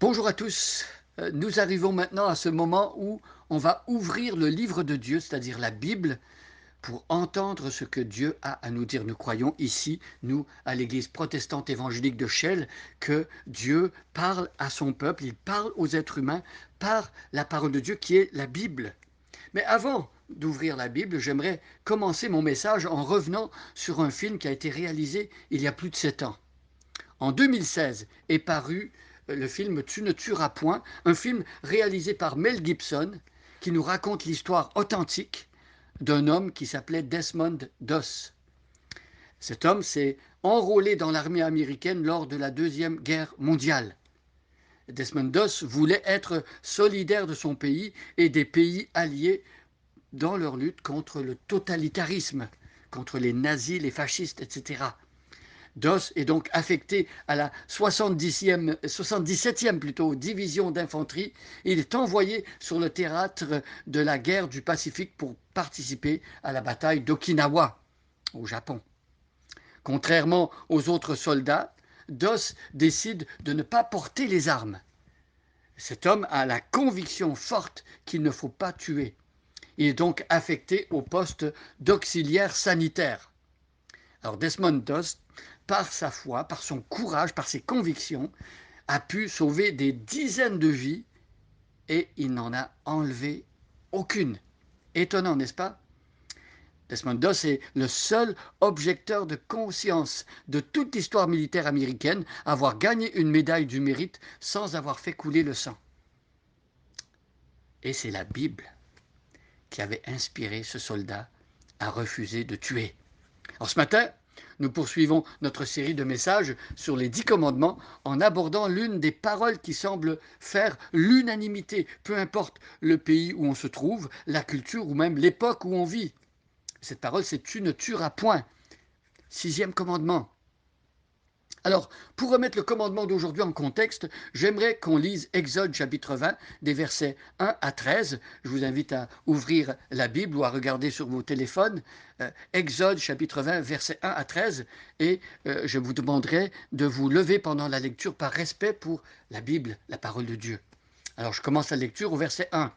Bonjour à tous. Nous arrivons maintenant à ce moment où on va ouvrir le livre de Dieu, c'est-à-dire la Bible, pour entendre ce que Dieu a à nous dire. Nous croyons ici, nous, à l'Église protestante évangélique de Chelles, que Dieu parle à son peuple, il parle aux êtres humains par la parole de Dieu qui est la Bible. Mais avant d'ouvrir la Bible, j'aimerais commencer mon message en revenant sur un film qui a été réalisé il y a plus de 7 ans. En 2016 est paru le film Tu ne tueras point, un film réalisé par Mel Gibson qui nous raconte l'histoire authentique d'un homme qui s'appelait Desmond Doss. Cet homme s'est enrôlé dans l'armée américaine lors de la Deuxième Guerre mondiale. Desmond Doss voulait être solidaire de son pays et des pays alliés dans leur lutte contre le totalitarisme, contre les nazis, les fascistes, etc. Doss est donc affecté à la 77e division d'infanterie. Il est envoyé sur le théâtre de la guerre du Pacifique pour participer à la bataille d'Okinawa, au Japon. Contrairement aux autres soldats, Doss décide de ne pas porter les armes. Cet homme a la conviction forte qu'il ne faut pas tuer. Il est donc affecté au poste d'auxiliaire sanitaire. Alors Desmond Doss, par sa foi, par son courage, par ses convictions, a pu sauver des dizaines de vies et il n'en a enlevé aucune. Étonnant, n'est-ce pas? Desmond Doss est le seul objecteur de conscience de toute l'histoire militaire américaine à avoir gagné une médaille du mérite sans avoir fait couler le sang. Et c'est la Bible qui avait inspiré ce soldat à refuser de tuer. Alors ce matin, nous poursuivons notre série de messages sur les 10 commandements en abordant l'une des paroles qui semble faire l'unanimité, peu importe le pays où on se trouve, la culture ou même l'époque où on vit. Cette parole, c'est tu ne tueras point. 6e commandement. Alors, pour remettre le commandement d'aujourd'hui en contexte, j'aimerais qu'on lise Exode chapitre 20, des versets 1 à 13. Je vous invite à ouvrir la Bible ou à regarder sur vos téléphones. Exode chapitre 20, versets 1 à 13. Et je vous demanderai de vous lever pendant la lecture par respect pour la Bible, la parole de Dieu. Alors, je commence la lecture au verset 1.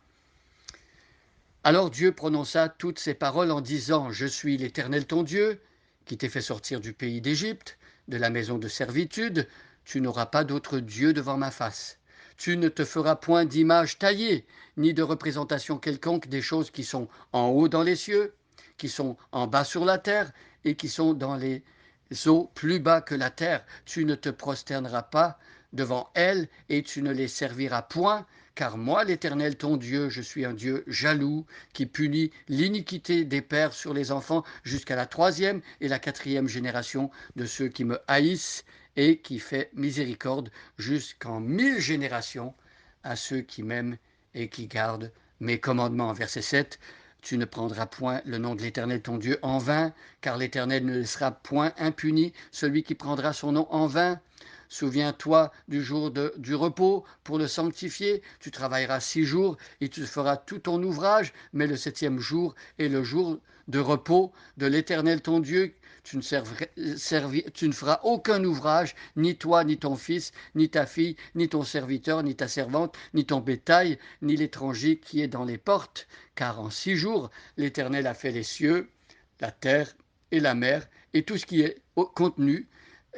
Alors Dieu prononça toutes ces paroles en disant, je suis l'Éternel ton Dieu, qui t'ai fait sortir du pays d'Égypte, de la maison de servitude, tu n'auras pas d'autre Dieu devant ma face. Tu ne te feras point d'image taillée, ni de représentation quelconque des choses qui sont en haut dans les cieux, qui sont en bas sur la terre, et qui sont dans les eaux plus bas que la terre. Tu ne te prosterneras pas devant elles, et tu ne les serviras point, car moi, l'Éternel, ton Dieu, je suis un Dieu jaloux, qui punit l'iniquité des pères sur les enfants jusqu'à la 3e et la 4e génération de ceux qui me haïssent, et qui fait miséricorde jusqu'en 1000 générations à ceux qui m'aiment et qui gardent mes commandements. Verset 7. Tu ne prendras point le nom de l'Éternel ton Dieu en vain, car l'Éternel ne laissera point impuni celui qui prendra son nom en vain. Souviens-toi du jour du repos pour le sanctifier. Tu travailleras 6 jours et tu feras tout ton ouvrage, mais le 7e jour est le jour de repos de l'Éternel ton Dieu. Tu ne feras aucun ouvrage, ni toi, ni ton fils, ni ta fille, ni ton serviteur, ni ta servante, ni ton bétail, ni l'étranger qui est dans les portes, car en 6 jours, l'Éternel a fait les cieux, la terre et la mer, et tout ce qui est contenu,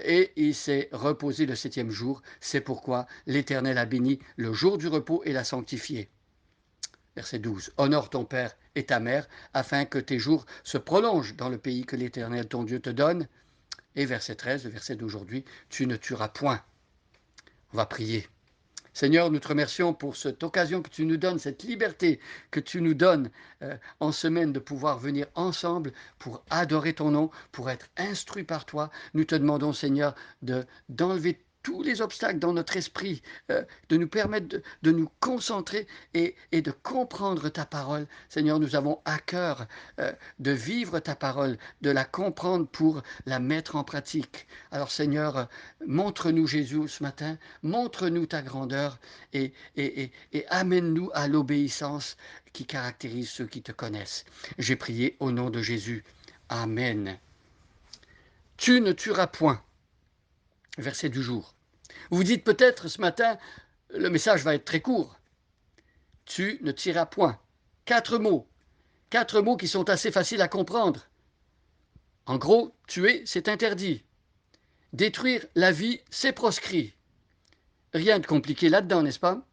et il s'est reposé le 7e jour. C'est pourquoi l'Éternel a béni le jour du repos et l'a sanctifié. Verset 12. Honore ton père et ta mère, afin que tes jours se prolongent dans le pays que l'Éternel ton Dieu te donne. Et verset 13, le verset d'aujourd'hui, tu ne tueras point. On va prier. Seigneur, nous te remercions pour cette occasion que tu nous donnes, cette liberté que tu nous donnes en semaine de pouvoir venir ensemble pour adorer ton nom, pour être instruits par toi. Nous te demandons, Seigneur, d'enlever tous les obstacles dans notre esprit, de nous permettre de nous concentrer et de comprendre ta parole. Seigneur, nous avons à cœur de vivre ta parole, de la comprendre pour la mettre en pratique. Alors Seigneur, montre-nous Jésus ce matin, montre-nous ta grandeur et amène-nous à l'obéissance qui caractérise ceux qui te connaissent. J'ai prié au nom de Jésus. Amen. Tu ne tueras point. Verset du jour. Vous dites peut-être ce matin, le message va être très court. Tu ne tueras point. 4 mots. 4 mots qui sont assez faciles à comprendre. En gros, tuer, c'est interdit. Détruire la vie, c'est proscrit. Rien de compliqué là-dedans, n'est-ce pas?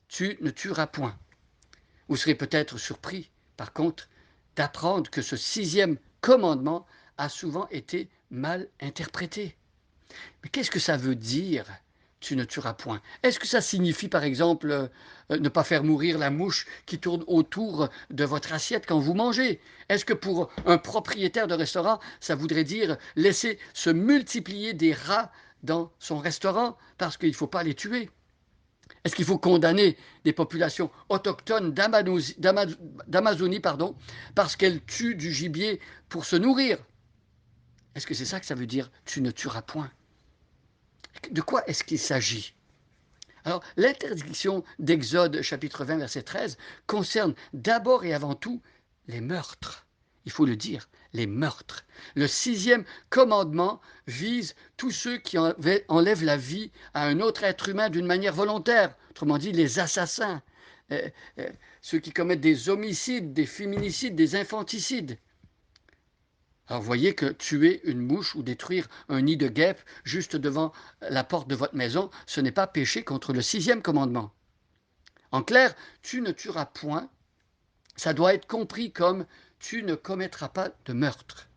Tu ne tueras point. Vous serez peut-être surpris, par contre, d'apprendre que ce 6e commandement a souvent été mal interprété. Mais qu'est-ce que ça veut dire, tu ne tueras point? Est-ce que ça signifie, par exemple, ne pas faire mourir la mouche qui tourne autour de votre assiette quand vous mangez? Est-ce que pour un propriétaire de restaurant, ça voudrait dire laisser se multiplier des rats dans son restaurant parce qu'il ne faut pas les tuer? Est-ce qu'il faut condamner des populations autochtones d'Amazonie parce qu'elles tuent du gibier pour se nourrir? Est-ce que c'est ça que ça veut dire, tu ne tueras point? De quoi est-ce qu'il s'agit? Alors, l'interdiction d'Exode chapitre 20, verset 13, concerne d'abord et avant tout les meurtres. Il faut le dire, les meurtres. Le 6e commandement vise tous ceux qui enlèvent la vie à un autre être humain d'une manière volontaire, autrement dit les assassins, ceux qui commettent des homicides, des féminicides, des infanticides. Alors, vous voyez que tuer une mouche ou détruire un nid de guêpe juste devant la porte de votre maison, ce n'est pas péché contre le 6e commandement. En clair, tu ne tueras point, ça doit être compris comme tu ne commettras pas de meurtre.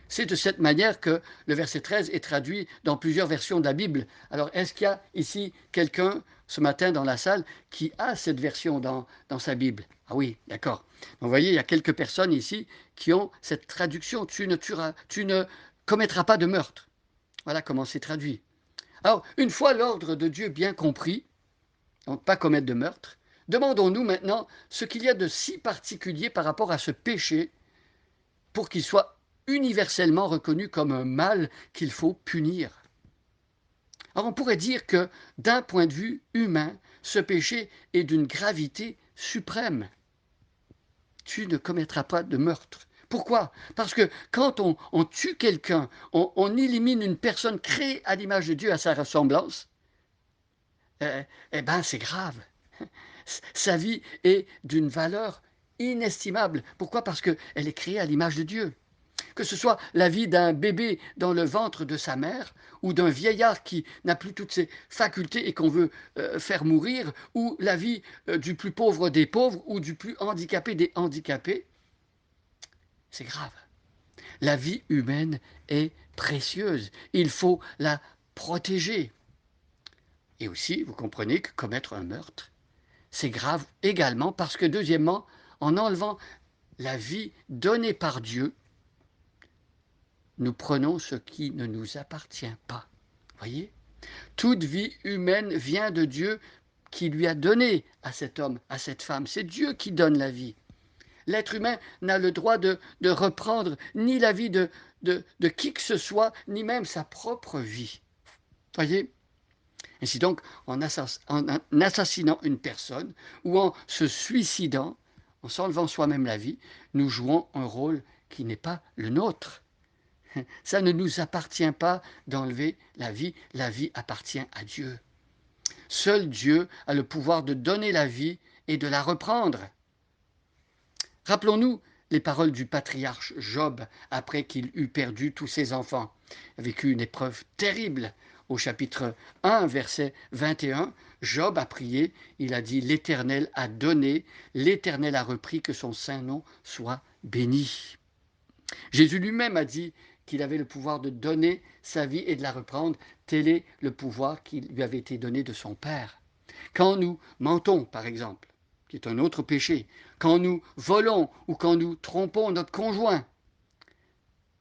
C'est de cette manière que le verset 13 est traduit dans plusieurs versions de la Bible. Alors, est-ce qu'il y a ici quelqu'un ce matin dans la salle qui a cette version dans sa Bible? Ah oui, d'accord. Donc, vous voyez, il y a quelques personnes ici qui ont cette traduction. Tu ne commettras pas de meurtre. Voilà comment c'est traduit. Alors, une fois l'ordre de Dieu bien compris, donc pas commettre de meurtre, demandons-nous maintenant ce qu'il y a de si particulier par rapport à ce péché pour qu'il soit universellement reconnu comme un mal qu'il faut punir. Alors on pourrait dire que d'un point de vue humain, ce péché est d'une gravité suprême. Tu ne commettras pas de meurtre. Pourquoi? Parce que quand on tue quelqu'un, on élimine une personne créée à l'image de Dieu, à sa ressemblance, eh bien c'est grave. Sa vie est d'une valeur inestimable. Pourquoi? Parce qu'elle est créée à l'image de Dieu. Que ce soit la vie d'un bébé dans le ventre de sa mère, ou d'un vieillard qui n'a plus toutes ses facultés et qu'on veut faire mourir, ou la vie du plus pauvre des pauvres, ou du plus handicapé des handicapés, c'est grave. La vie humaine est précieuse. Il faut la protéger. Et aussi, vous comprenez que commettre un meurtre, c'est grave également parce que, deuxièmement, en enlevant la vie donnée par Dieu, nous prenons ce qui ne nous appartient pas. Voyez? Toute vie humaine vient de Dieu qui lui a donné à cet homme, à cette femme. C'est Dieu qui donne la vie. L'être humain n'a le droit de reprendre ni la vie de qui que ce soit, ni même sa propre vie. Voyez? Ainsi donc, en assassinant une personne ou en se suicidant, en s'enlevant soi-même la vie, nous jouons un rôle qui n'est pas le nôtre. Ça ne nous appartient pas d'enlever la vie appartient à Dieu. Seul Dieu a le pouvoir de donner la vie et de la reprendre. Rappelons-nous les paroles du patriarche Job après qu'il eut perdu tous ses enfants. Il a vécu une épreuve terrible. Au chapitre 1, verset 21, Job a prié, il a dit « L'Éternel a donné, l'Éternel a repris, que son saint nom soit béni ». Jésus lui-même a dit qu'il avait le pouvoir de donner sa vie et de la reprendre. Tel est le pouvoir qui lui avait été donné de son Père. Quand nous mentons, par exemple, qui est un autre péché, quand nous volons ou quand nous trompons notre conjoint,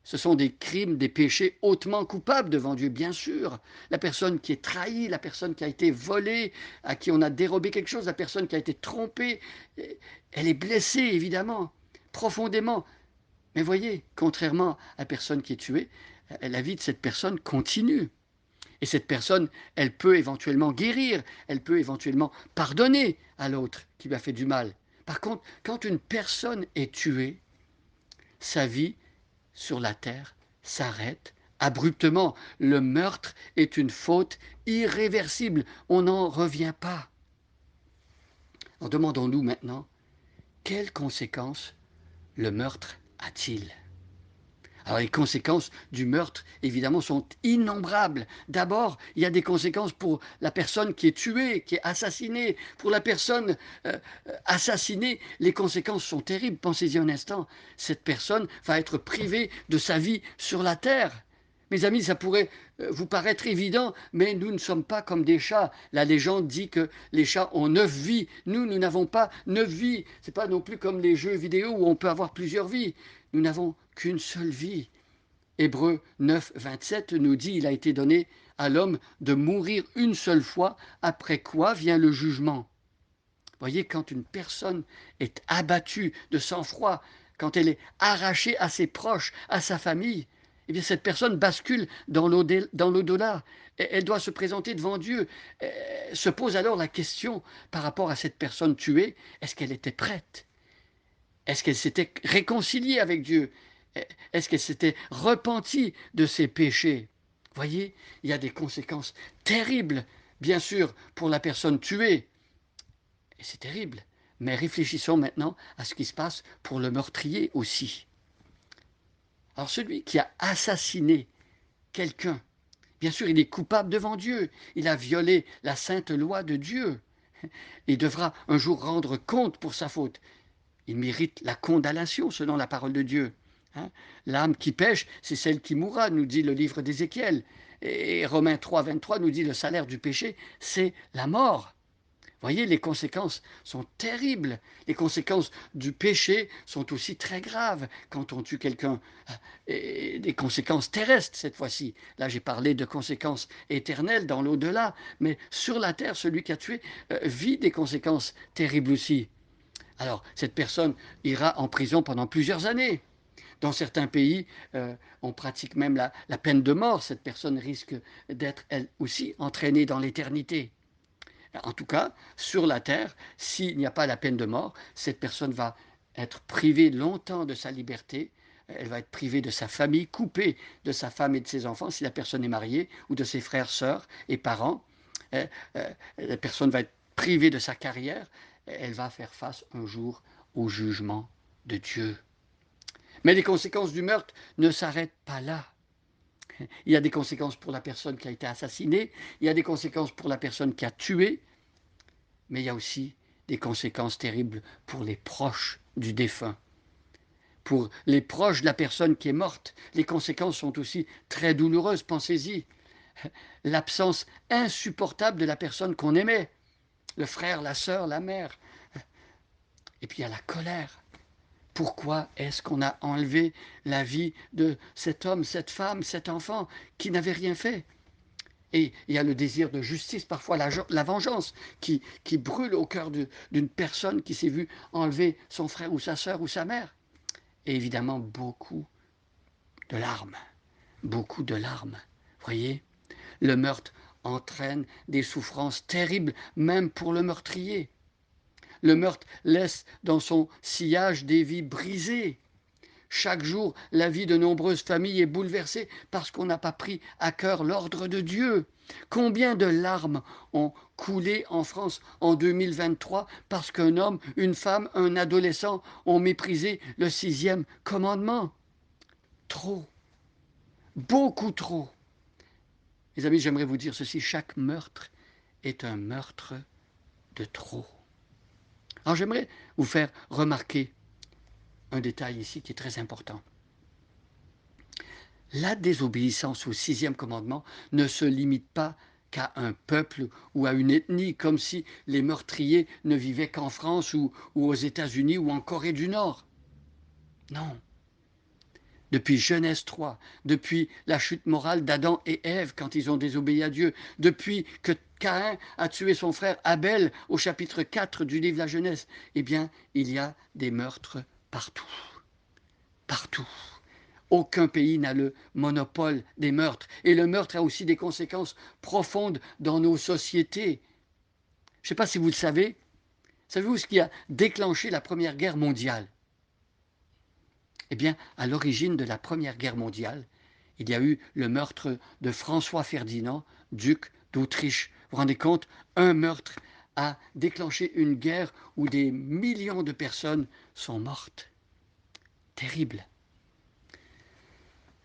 ce sont des crimes, des péchés hautement coupables devant Dieu, bien sûr. La personne qui est trahie, la personne qui a été volée, à qui on a dérobé quelque chose, la personne qui a été trompée, elle est blessée, évidemment, profondément. Mais voyez, contrairement à la personne qui est tuée, la vie de cette personne continue. Et cette personne, elle peut éventuellement guérir, elle peut éventuellement pardonner à l'autre qui lui a fait du mal. Par contre, quand une personne est tuée, sa vie sur la terre s'arrête abruptement. Le meurtre est une faute irréversible. On n'en revient pas. Alors demandons-nous maintenant, quelles conséquences le meurtre a-t-il? Alors les conséquences du meurtre, évidemment, sont innombrables. D'abord, il y a des conséquences pour la personne qui est tuée, qui est assassinée. Pour la personne assassinée, les conséquences sont terribles. Pensez-y un instant. Cette personne va être privée de sa vie sur la terre. Mes amis, ça pourrait vous paraître évident, mais nous ne sommes pas comme des chats. La légende dit que les chats ont 9 vies. Nous n'avons pas 9 vies. Ce n'est pas non plus comme les jeux vidéo où on peut avoir plusieurs vies. Nous n'avons qu'une seule vie. Hébreux 9, 27 nous dit il a été donné à l'homme de mourir une seule fois, après quoi vient le jugement. Voyez, quand une personne est abattue de sang-froid, quand elle est arrachée à ses proches, à sa famille, eh bien cette personne bascule dans l'au-delà. Elle doit se présenter devant Dieu. Se pose alors la question par rapport à cette personne tuée, est-ce qu'elle était prête? Est-ce qu'elle s'était réconciliée avec Dieu? Est-ce qu'elle s'était repentie de ses péchés? Voyez, il y a des conséquences terribles, bien sûr, pour la personne tuée. Et c'est terrible. Mais réfléchissons maintenant à ce qui se passe pour le meurtrier aussi. Alors celui qui a assassiné quelqu'un, bien sûr, il est coupable devant Dieu. Il a violé la sainte loi de Dieu. Il devra un jour rendre compte pour sa faute. Il mérite la condamnation selon la parole de Dieu. Hein? L'âme qui pêche, c'est celle qui mourra, nous dit le livre d'Ézéchiel. Et Romains 3, 23 nous dit le salaire du péché, c'est la mort. Voyez, les conséquences sont terribles. Les conséquences du péché sont aussi très graves quand on tue quelqu'un. Et des conséquences terrestres cette fois-ci. Là, j'ai parlé de conséquences éternelles dans l'au-delà. Mais sur la terre, celui qui a tué vit des conséquences terribles aussi. Alors, cette personne ira en prison pendant plusieurs années. Dans certains pays, on pratique même la peine de mort. Cette personne risque d'être, elle aussi, entraînée dans l'éternité. En tout cas, sur la terre, s'il n'y a pas la peine de mort, cette personne va être privée longtemps de sa liberté. Elle va être privée de sa famille, coupée de sa femme et de ses enfants, si la personne est mariée, ou de ses frères, sœurs et parents. La personne va être privée de sa carrière. Elle va faire face un jour au jugement de Dieu. Mais les conséquences du meurtre ne s'arrêtent pas là. Il y a des conséquences pour la personne qui a été assassinée, il y a des conséquences pour la personne qui a tué, mais il y a aussi des conséquences terribles pour les proches du défunt. Pour les proches de la personne qui est morte, les conséquences sont aussi très douloureuses, pensez-y. L'absence insupportable de la personne qu'on aimait, le frère, la sœur, la mère. Et puis il y a la colère. Pourquoi est-ce qu'on a enlevé la vie de cet homme, cette femme, cet enfant qui n'avait rien fait? Et il y a le désir de justice, parfois la vengeance qui brûle au cœur d'une personne qui s'est vue enlever son frère ou sa sœur ou sa mère. Et évidemment, beaucoup de larmes. Beaucoup de larmes. Voyez, le meurtre entraîne des souffrances terribles, même pour le meurtrier. Le meurtre laisse dans son sillage des vies brisées. Chaque jour, la vie de nombreuses familles est bouleversée parce qu'on n'a pas pris à cœur l'ordre de Dieu. Combien de larmes ont coulé en France en 2023 parce qu'un homme, une femme, un adolescent ont méprisé le 6e commandement? Trop, beaucoup trop. Mes amis, j'aimerais vous dire ceci, chaque meurtre est un meurtre de trop. Alors j'aimerais vous faire remarquer un détail ici qui est très important. La désobéissance au 6e commandement ne se limite pas qu'à un peuple ou à une ethnie, comme si les meurtriers ne vivaient qu'en France ou aux États-Unis ou en Corée du Nord. Non. Depuis Genèse 3, depuis la chute morale d'Adam et Ève quand ils ont désobéi à Dieu, depuis que Caïn a tué son frère Abel au chapitre 4 du livre de la Genèse, eh bien, il y a des meurtres partout. Partout. Aucun pays n'a le monopole des meurtres. Et le meurtre a aussi des conséquences profondes dans nos sociétés. Je ne sais pas si vous le savez. Savez-vous ce qui a déclenché la Première Guerre mondiale? Eh bien, à l'origine de la Première Guerre mondiale, Il y a eu le meurtre de François Ferdinand, duc d'Autriche. Vous vous rendez compte? Un meurtre a déclenché une guerre où des millions de personnes sont mortes. Terrible.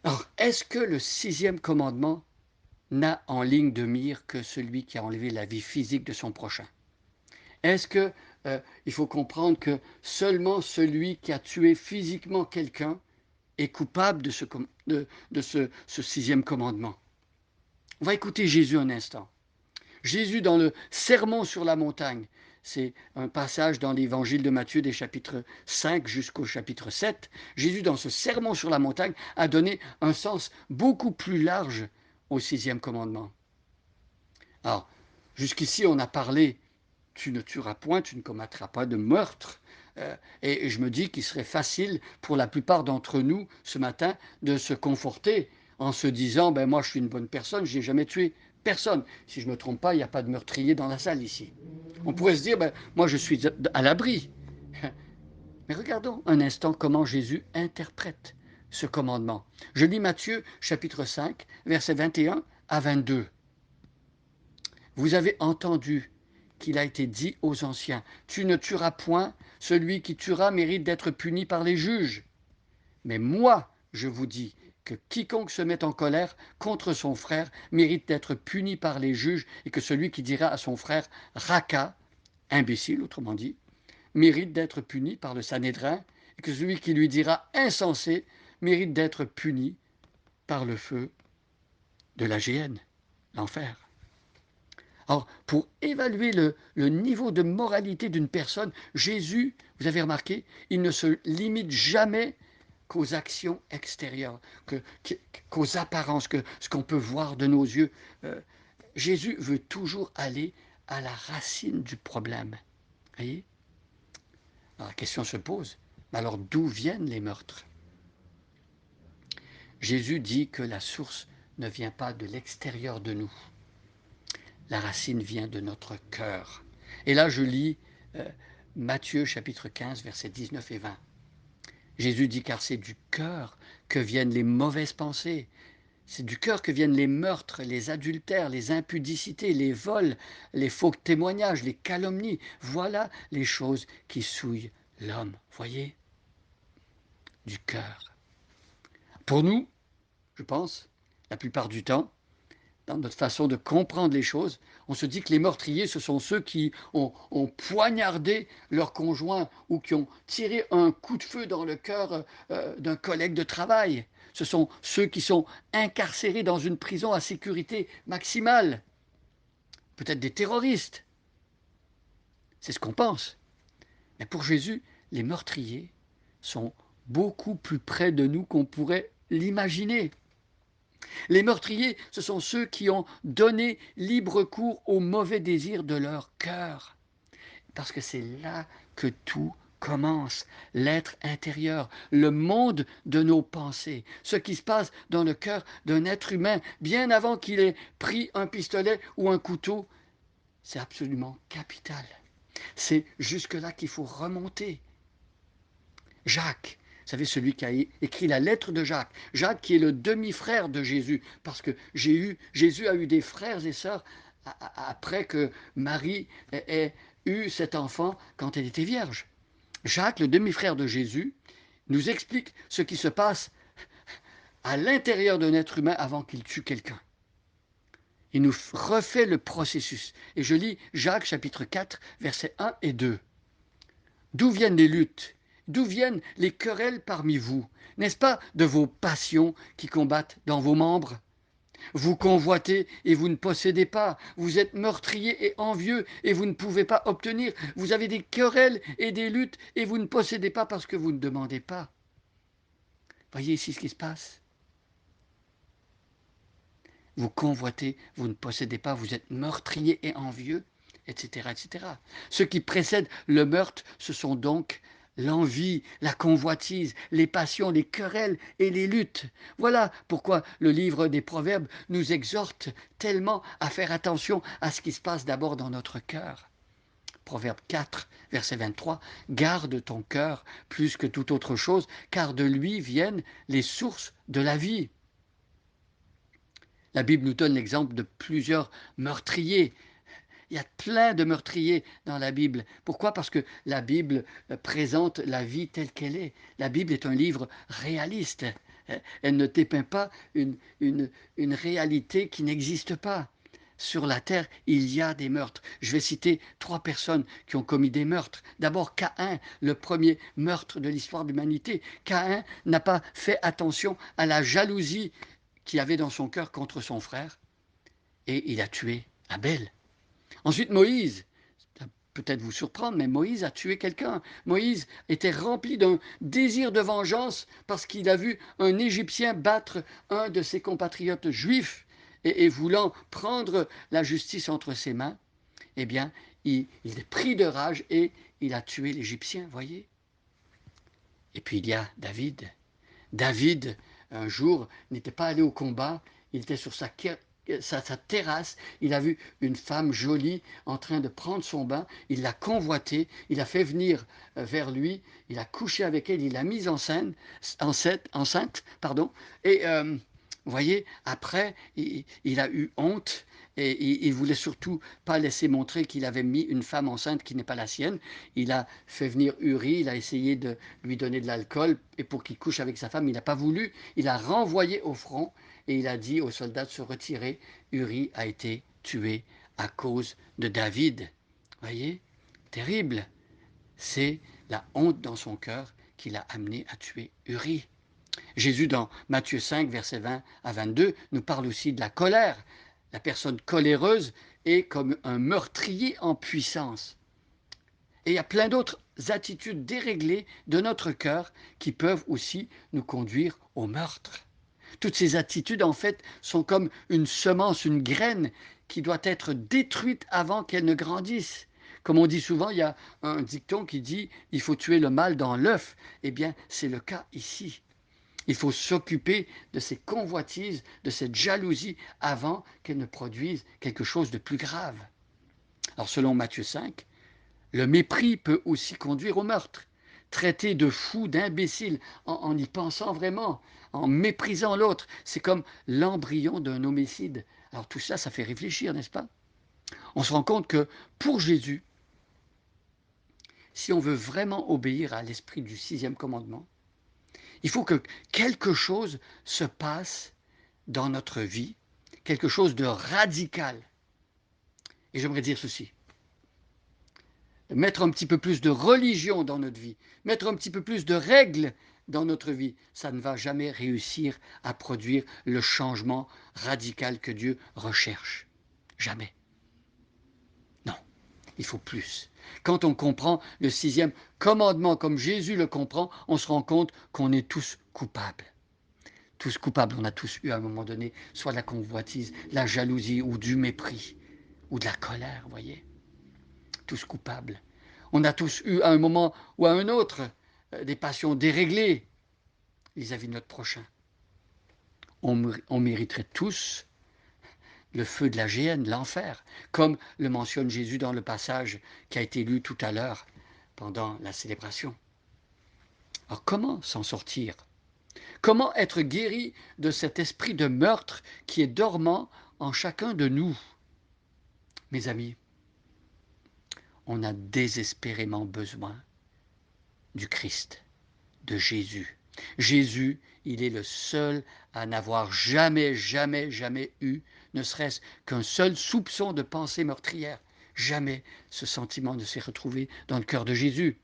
Alors, est-ce que le sixième commandement n'a en ligne de mire que celui qui a enlevé la vie physique de son prochain? Est-ce que il faut comprendre que seulement celui qui a tué physiquement quelqu'un est coupable de ce sixième commandement? On va écouter Jésus un instant. Jésus dans le Sermon sur la montagne, c'est un passage dans l'évangile de Matthieu des chapitres 5 jusqu'au chapitre 7. Jésus dans ce Sermon sur la montagne a donné un sens beaucoup plus large au sixième commandement. Alors, jusqu'ici, on a parlé tu ne tueras point, tu ne commettras pas de meurtre. Et je me dis qu'il serait facile pour la plupart d'entre nous ce matin de se conforter en se disant ben moi je suis une bonne personne, je n'ai jamais tué personne. Si je ne me trompe pas, il n'y a pas de meurtrier dans la salle ici. On pourrait se dire ben moi je suis à l'abri. Mais regardons un instant comment Jésus interprète ce commandement. Je lis Matthieu chapitre 5, versets 21 à 22. Vous avez entendu qu'il a été dit aux anciens, tu ne tueras point, celui qui tuera mérite d'être puni par les juges. Mais moi, je vous dis que quiconque se met en colère contre son frère mérite d'être puni par les juges et que celui qui dira à son frère raka, imbécile autrement dit, mérite d'être puni par le Sanhédrin et que celui qui lui dira insensé mérite d'être puni par le feu de la géhenne, l'enfer. Alors, pour évaluer le niveau de moralité d'une personne, Jésus, vous avez remarqué, il ne se limite jamais qu'aux actions extérieures, qu'aux apparences, que ce qu'on peut voir de nos yeux. Jésus veut toujours aller à la racine du problème. Voyez? Alors, la question se pose, alors d'où viennent les meurtres? Jésus dit que la source ne vient pas de l'extérieur de nous. La racine vient de notre cœur. Et là, je lis Matthieu chapitre 15, versets 19 et 20. Jésus dit, car c'est du cœur que viennent les mauvaises pensées. C'est du cœur que viennent les meurtres, les adultères, les impudicités, les vols, les faux témoignages, les calomnies. Voilà les choses qui souillent l'homme. Voyez? Du cœur. Pour nous, je pense, la plupart du temps, dans notre façon de comprendre les choses, on se dit que les meurtriers, ce sont ceux qui ont poignardé leur conjoint ou qui ont tiré un coup de feu dans le cœur d'un collègue de travail. Ce sont ceux qui sont incarcérés dans une prison à sécurité maximale. Peut-être des terroristes. C'est ce qu'on pense. Mais pour Jésus, les meurtriers sont beaucoup plus près de nous qu'on pourrait l'imaginer. Les meurtriers, ce sont ceux qui ont donné libre cours aux mauvais désirs de leur cœur. Parce que c'est là que tout commence, l'être intérieur, le monde de nos pensées, ce qui se passe dans le cœur d'un être humain, bien avant qu'il ait pris un pistolet ou un couteau. C'est absolument capital. C'est jusque-là qu'il faut remonter. Jacques, vous savez, celui qui a écrit la lettre de Jacques. Jacques qui est le demi-frère de Jésus, parce que Jésus a eu des frères et sœurs après que Marie ait eu cet enfant quand elle était vierge. Jacques, le demi-frère de Jésus, nous explique ce qui se passe à l'intérieur d'un être humain avant qu'il tue quelqu'un. Il nous refait le processus. Et je lis Jacques chapitre 4, versets 1 et 2. D'où viennent les luttes? D'où viennent les querelles parmi vous? N'est-ce pas de vos passions qui combattent dans vos membres? Vous convoitez et vous ne possédez pas. Vous êtes meurtrier et envieux et vous ne pouvez pas obtenir. Vous avez des querelles et des luttes et vous ne possédez pas parce que vous ne demandez pas. Voyez ici ce qui se passe. Vous convoitez, vous ne possédez pas, vous êtes meurtrier et envieux, etc., etc. Ce qui précède le meurtre, ce sont donc l'envie, la convoitise, les passions, les querelles et les luttes. Voilà pourquoi le livre des Proverbes nous exhorte tellement à faire attention à ce qui se passe d'abord dans notre cœur. Proverbe 4, verset 23, « Garde ton cœur plus que toute autre chose, car de lui viennent les sources de la vie. » La Bible nous donne l'exemple de plusieurs meurtriers. Il y a plein de meurtriers dans la Bible. Pourquoi? Parce que la Bible présente la vie telle qu'elle est. La Bible est un livre réaliste. Elle ne dépeint pas une réalité qui n'existe pas. Sur la terre, il y a des meurtres. Je vais citer 3 personnes qui ont commis des meurtres. D'abord, Caïn, le premier meurtre de l'histoire de l'humanité. Caïn n'a pas fait attention à la jalousie qu'il avait dans son cœur contre son frère et il a tué Abel. Ensuite, Moïse. Ça peut peut-être vous surprendre, mais Moïse a tué quelqu'un. Moïse était rempli d'un désir de vengeance parce qu'il a vu un Égyptien battre un de ses compatriotes juifs et voulant prendre la justice entre ses mains, eh bien, il est pris de rage et il a tué l'Égyptien, voyez. Et puis il y a David. David, un jour, n'était pas allé au combat, il était sur sa terrasse, il a vu une femme jolie en train de prendre son bain, il l'a convoitée, il a fait venir vers lui, il a couché avec elle, il l'a mise enceinte, pardon, et vous voyez, après, il a eu honte et il voulait surtout pas laisser montrer qu'il avait mis une femme enceinte qui n'est pas la sienne. Il a fait venir Uri, il a essayé de lui donner de l'alcool et pour qu'il couche avec sa femme, il n'a pas voulu. Il a renvoyé au front et il a dit aux soldats de se retirer. Uri a été tué à cause de David. Voyez, terrible. C'est la honte dans son cœur qui l'a amené à tuer Uri. Jésus, dans Matthieu 5, versets 20 à 22, nous parle aussi de la colère. La personne coléreuse est comme un meurtrier en puissance. Et il y a plein d'autres attitudes déréglées de notre cœur qui peuvent aussi nous conduire au meurtre. Toutes ces attitudes, en fait, sont comme une semence, une graine qui doit être détruite avant qu'elle ne grandisse. Comme on dit souvent, il y a un dicton qui dit « il faut tuer le mal dans l'œuf ». Eh bien, c'est le cas ici. Il faut s'occuper de ces convoitises, de cette jalousie, avant qu'elle ne produise quelque chose de plus grave. Alors, selon Matthieu 5, le mépris peut aussi conduire au meurtre. Traiter de fou, d'imbécile, en y pensant vraiment, en méprisant l'autre, c'est comme l'embryon d'un homicide. Alors tout ça, ça fait réfléchir, n'est-ce pas? On se rend compte que pour Jésus, si on veut vraiment obéir à l'esprit du 6e commandement, il faut que quelque chose se passe dans notre vie, quelque chose de radical. Et j'aimerais dire ceci. Mettre un petit peu plus de religion dans notre vie, mettre un petit peu plus de règles dans notre vie, ça ne va jamais réussir à produire le changement radical que Dieu recherche. Jamais. Non, il faut plus. Quand on comprend le 6e commandement comme Jésus le comprend, on se rend compte qu'on est tous coupables. Tous coupables, on a tous eu à un moment donné soit la convoitise, la jalousie ou du mépris ou de la colère, vous voyez. Tous coupables. On a tous eu à un moment ou à un autre des passions déréglées vis-à-vis de notre prochain. On mériterait tous le feu de la géhenne, l'enfer, comme le mentionne Jésus dans le passage qui a été lu tout à l'heure pendant la célébration. Alors comment s'en sortir? Comment être guéri de cet esprit de meurtre qui est dormant en chacun de nous? Mes amis, on a désespérément besoin du Christ, de Jésus. Jésus, il est le seul à n'avoir jamais eu, ne serait-ce qu'un seul soupçon de pensée meurtrière. Jamais ce sentiment ne s'est retrouvé dans le cœur de Jésus.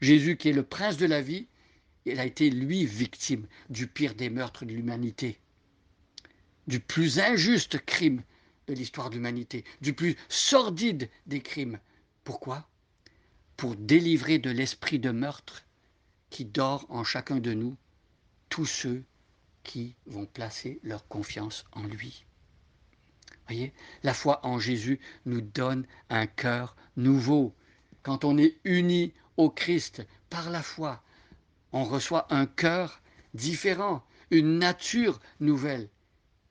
Jésus, qui est le prince de la vie, il a été, lui, victime du pire des meurtres de l'humanité, du plus injuste crime de l'histoire de l'humanité, du plus sordide des crimes. Pourquoi? Pour délivrer de l'esprit de meurtre qui dort en chacun de nous, tous ceux qui vont placer leur confiance en lui. Voyez, la foi en Jésus nous donne un cœur nouveau. Quand on est uni au Christ par la foi, on reçoit un cœur différent, une nature nouvelle,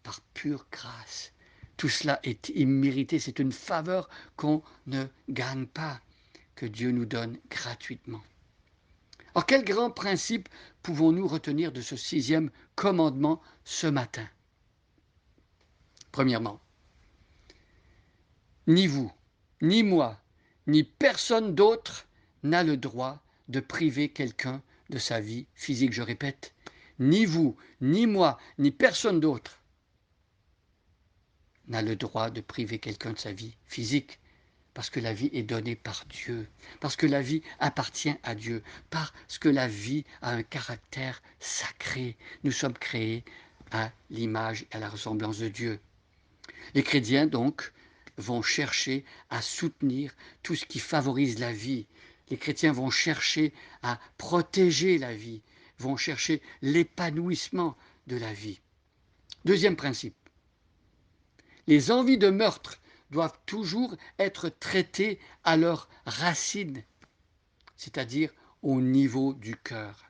par pure grâce. Tout cela est immérité, c'est une faveur qu'on ne gagne pas, que Dieu nous donne gratuitement. Alors, quel grand principe pouvons-nous retenir de ce 6e commandement ce matin? Premièrement, ni vous, ni moi, ni personne d'autre n'a le droit de priver quelqu'un de sa vie physique. Je répète, ni vous, ni moi, ni personne d'autre n'a le droit de priver quelqu'un de sa vie physique, parce que la vie est donnée par Dieu, parce que la vie appartient à Dieu, parce que la vie a un caractère sacré. Nous sommes créés à l'image et à la ressemblance de Dieu. Les chrétiens, donc, vont chercher à soutenir tout ce qui favorise la vie. Les chrétiens vont chercher à protéger la vie, vont chercher l'épanouissement de la vie. Deuxième principe, les envies de meurtre doivent toujours être traitées à leur racine, c'est-à-dire au niveau du cœur.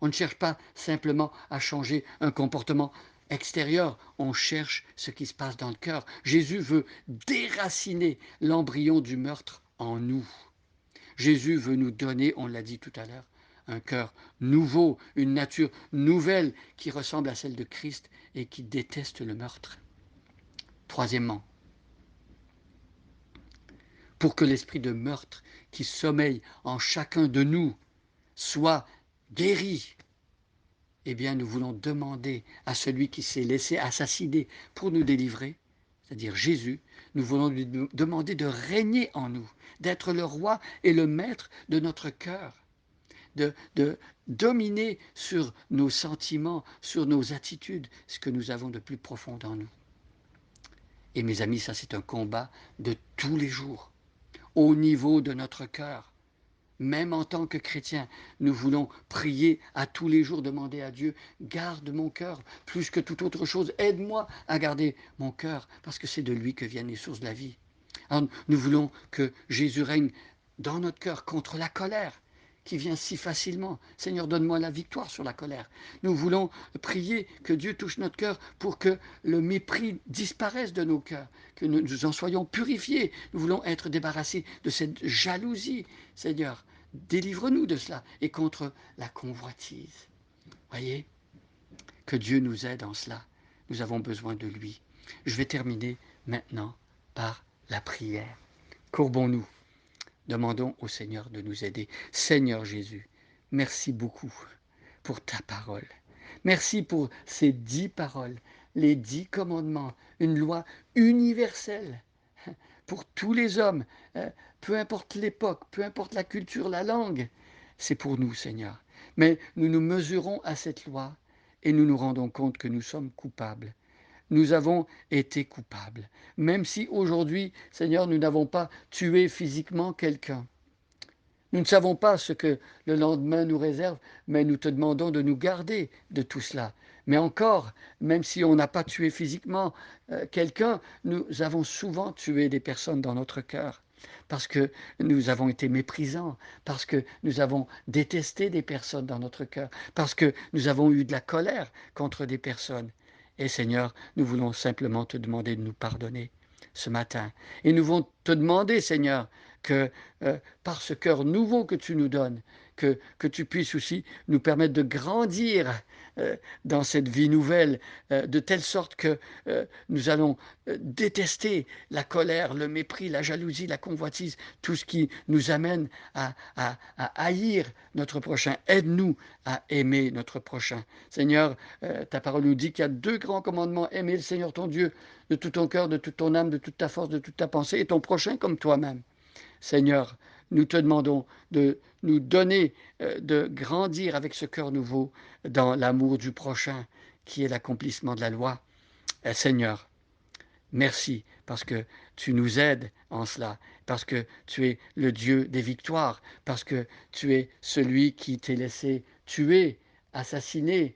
On ne cherche pas simplement à changer un comportement extérieur, on cherche ce qui se passe dans le cœur. Jésus veut déraciner l'embryon du meurtre en nous. Jésus veut nous donner, on l'a dit tout à l'heure, un cœur nouveau, une nature nouvelle qui ressemble à celle de Christ et qui déteste le meurtre. Troisièmement, pour que l'esprit de meurtre qui sommeille en chacun de nous soit guéri, eh bien, nous voulons demander à celui qui s'est laissé assassiner pour nous délivrer, c'est-à-dire Jésus, nous voulons lui demander de régner en nous, d'être le roi et le maître de notre cœur, de dominer sur nos sentiments, sur nos attitudes, ce que nous avons de plus profond en nous. Et mes amis, ça c'est un combat de tous les jours, au niveau de notre cœur. Même en tant que chrétien, nous voulons prier à tous les jours, demander à Dieu, garde mon cœur plus que toute autre chose, aide-moi à garder mon cœur, parce que c'est de lui que viennent les sources de la vie. Alors, nous voulons que Jésus règne dans notre cœur contre la colère qui vient si facilement. Seigneur, donne-moi la victoire sur la colère. Nous voulons prier que Dieu touche notre cœur pour que le mépris disparaisse de nos cœurs, que nous en soyons purifiés. Nous voulons être débarrassés de cette jalousie. Seigneur, délivre-nous de cela et contre la convoitise. Voyez, que Dieu nous aide en cela. Nous avons besoin de lui. Je vais terminer maintenant par la prière. Courbons-nous. Demandons au Seigneur de nous aider. Seigneur Jésus, merci beaucoup pour ta parole. Merci pour ces 10 paroles, les 10 commandements, une loi universelle pour tous les hommes, peu importe l'époque, peu importe la culture, la langue. C'est pour nous, Seigneur. Mais nous nous mesurons à cette loi et nous nous rendons compte que nous sommes coupables. Nous avons été coupables. Même si aujourd'hui, Seigneur, nous n'avons pas tué physiquement quelqu'un. Nous ne savons pas ce que le lendemain nous réserve, mais nous te demandons de nous garder de tout cela. Mais encore, même si on n'a pas tué physiquement quelqu'un, nous avons souvent tué des personnes dans notre cœur. Parce que nous avons été méprisants, parce que nous avons détesté des personnes dans notre cœur, parce que nous avons eu de la colère contre des personnes. Et Seigneur, nous voulons simplement te demander de nous pardonner ce matin. Et nous voulons te demander, Seigneur, que par ce cœur nouveau que tu nous donnes, que tu puisses aussi nous permettre de grandir dans cette vie nouvelle, de telle sorte que nous allons détester la colère, le mépris, la jalousie, la convoitise, tout ce qui nous amène à haïr notre prochain. Aide-nous à aimer notre prochain. Seigneur, ta parole nous dit qu'il y a 2 grands commandements. Aimer le Seigneur ton Dieu de tout ton cœur, de toute ton âme, de toute ta force, de toute ta pensée, et ton prochain comme toi-même. Seigneur, nous te demandons de nous donner, de grandir avec ce cœur nouveau dans l'amour du prochain, qui est l'accomplissement de la loi. Seigneur, merci parce que tu nous aides en cela, parce que tu es le Dieu des victoires, parce que tu es celui qui t'est laissé tuer, assassiner,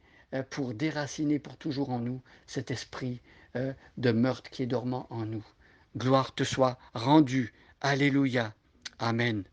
pour déraciner pour toujours en nous cet esprit de meurtre qui est dormant en nous. Gloire te soit rendue. Alléluia. Amen.